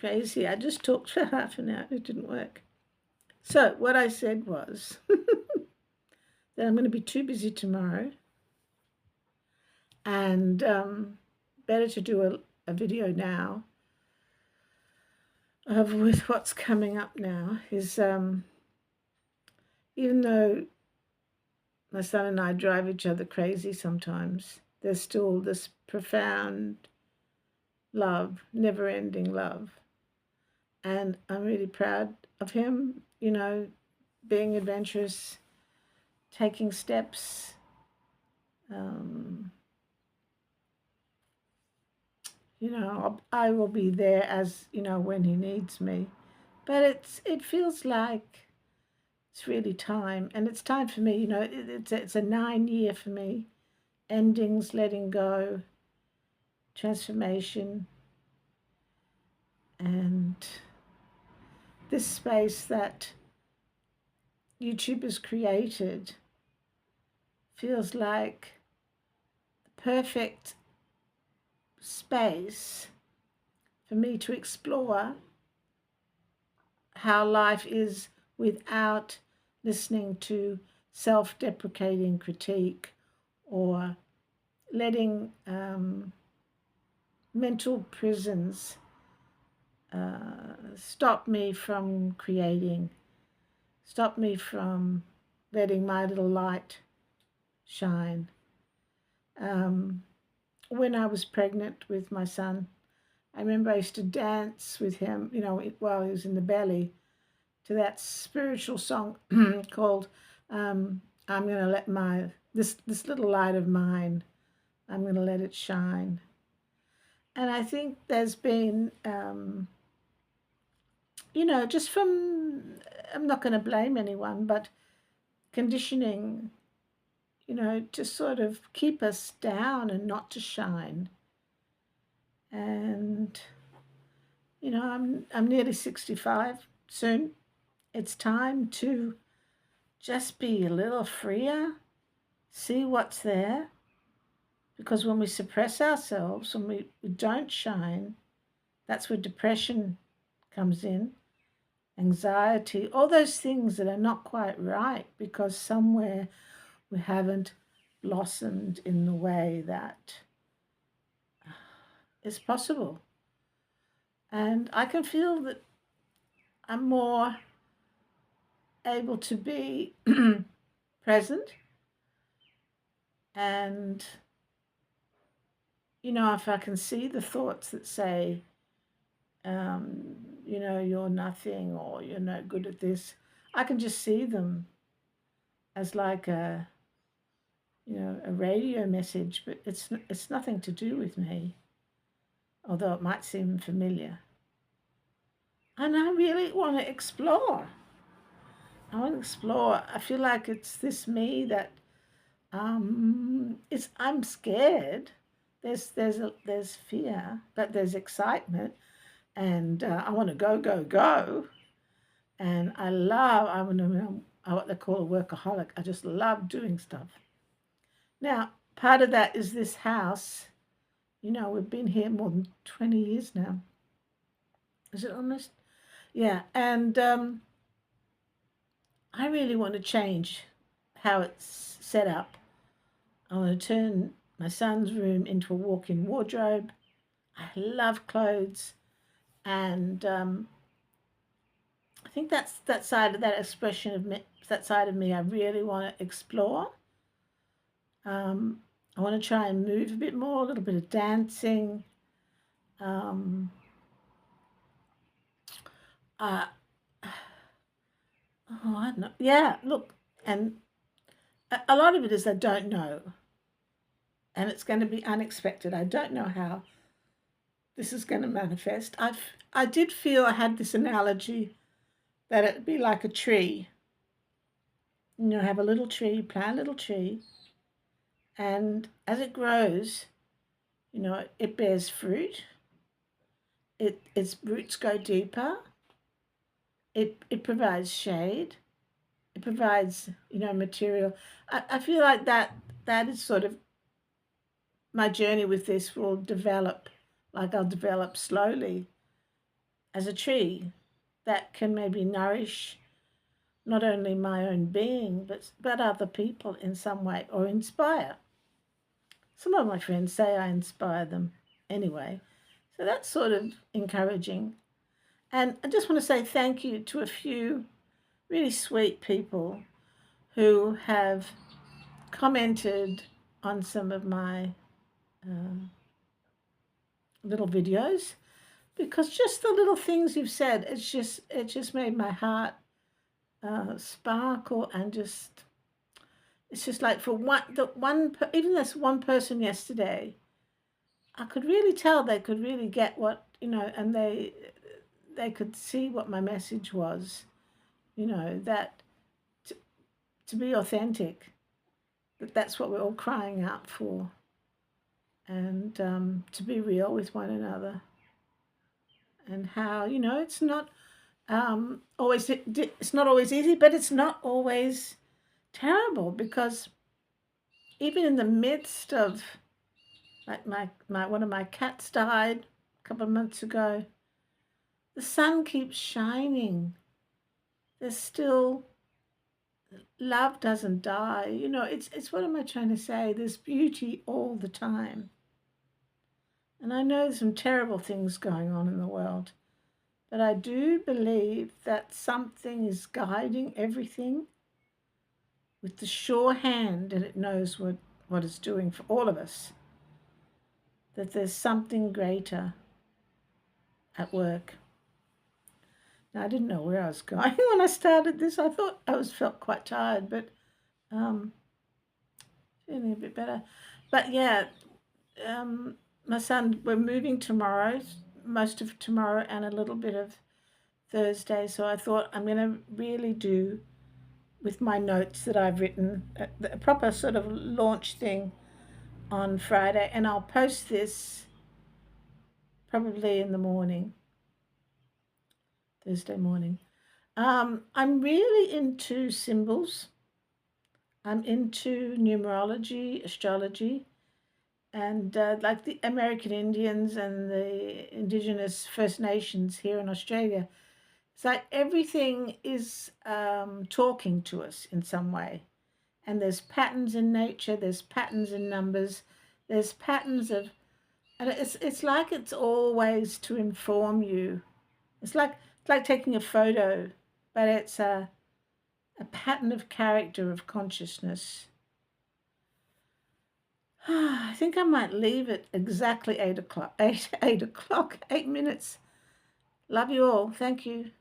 Crazy. I just talked for half an hour. It didn't work. So, what I said was that I'm going to be too busy tomorrow and better to do a video now of with what's coming up now is even though my son and I drive each other crazy sometimes, there's still this profound love, never ending love. And I'm really proud of him, being adventurous, taking steps. Um, I will be there as, when he needs me. But it feels like it's really time. And it's time for me, it's a 9 year for me. Endings, letting go, transformation, and this space that YouTube has created feels like the perfect space for me to explore how life is without listening to self deprecating critique or letting mental prisons stop me from creating, stop me from letting my little light shine. Um, when I was pregnant with my son, I remember I used to dance with him, while he was in the belly, to that spiritual song called "I'm gonna let my this little light of mine, I'm gonna let it shine." And I think there's been, just from, I'm not going to blame anyone, but conditioning, to sort of keep us down and not to shine. And I'm nearly 65 soon. It's time to just be a little freer, see what's there. Because when we suppress ourselves, when we don't shine, that's where depression comes in, anxiety, all those things that are not quite right because somewhere we haven't blossomed in the way that is possible. And I can feel that I'm more able to be present. And, if I can see the thoughts that say, you're nothing or you're no good at this, I can just see them as like a radio message, but it's nothing to do with me, although it might seem familiar. And I really want to explore. I want to explore. I feel like it's this me that it's I'm scared. There's fear, but there's excitement, and I want to go go go. And I'm what they call a workaholic. I just love doing stuff. Now, part of that is this house. We've been here more than 20 years now. Is it almost? Yeah. And I really want to change how it's set up. I want to turn my son's room into a walk in wardrobe. I love clothes. And I think that's that expression of me, that side of me I really want to explore. I want to try and move a bit more, a little bit of dancing. Um, uh, oh, I don't know. Yeah, look, and a lot of it is I don't know, and it's going to be unexpected. I don't know how this is going to manifest. I did feel I had this analogy that it'd be like a tree. Have a little tree, plant a little tree, and as it grows, it bears fruit. Its roots go deeper. It provides shade. It provides material. I feel like that is sort of my journey with this will develop. Like I'll develop slowly as a tree that can maybe nourish not only my own being, but other people in some way, or inspire. Some of my friends say I inspire them anyway. So that's sort of encouraging. And I just want to say thank you to a few really sweet people who have commented on some of my um, little videos, because just the little things you've said, it just made my heart sparkle, and just it's just like for even this one person yesterday, I could really tell they could really get what, and they could see what my message was, that to, to be authentic, that's what we're all crying out for, and to be real with one another, and how it's not always easy, but it's not always terrible, because even in the midst of, like, my one of my cats died a couple of months ago, the sun keeps shining. There's still love doesn't die. It's what am I trying to say? There's beauty all the time. And I know there's some terrible things going on in the world, but I do believe that something is guiding everything with the sure hand, and it knows what it's doing for all of us. That there's something greater at work. Now, I didn't know where I was going when I started this. I thought felt quite tired, but feeling a bit better. But yeah, my son, we're moving tomorrow, most of tomorrow and a little bit of Thursday. So I thought I'm going to really do with my notes that I've written a proper sort of launch thing on Friday, and I'll post this probably in the morning, Thursday morning. I'm really into symbols. I'm into numerology, astrology, and like the American Indians and the Indigenous First Nations here in Australia. It's like everything is talking to us in some way. And there's patterns in nature, there's patterns in numbers, there's patterns of, and it's like it's always to inform you. It's like taking a photo, but it's a pattern of character of consciousness. I think I might leave it exactly 8 o'clock. 8 o'clock, 8 minutes. Love you all. Thank you.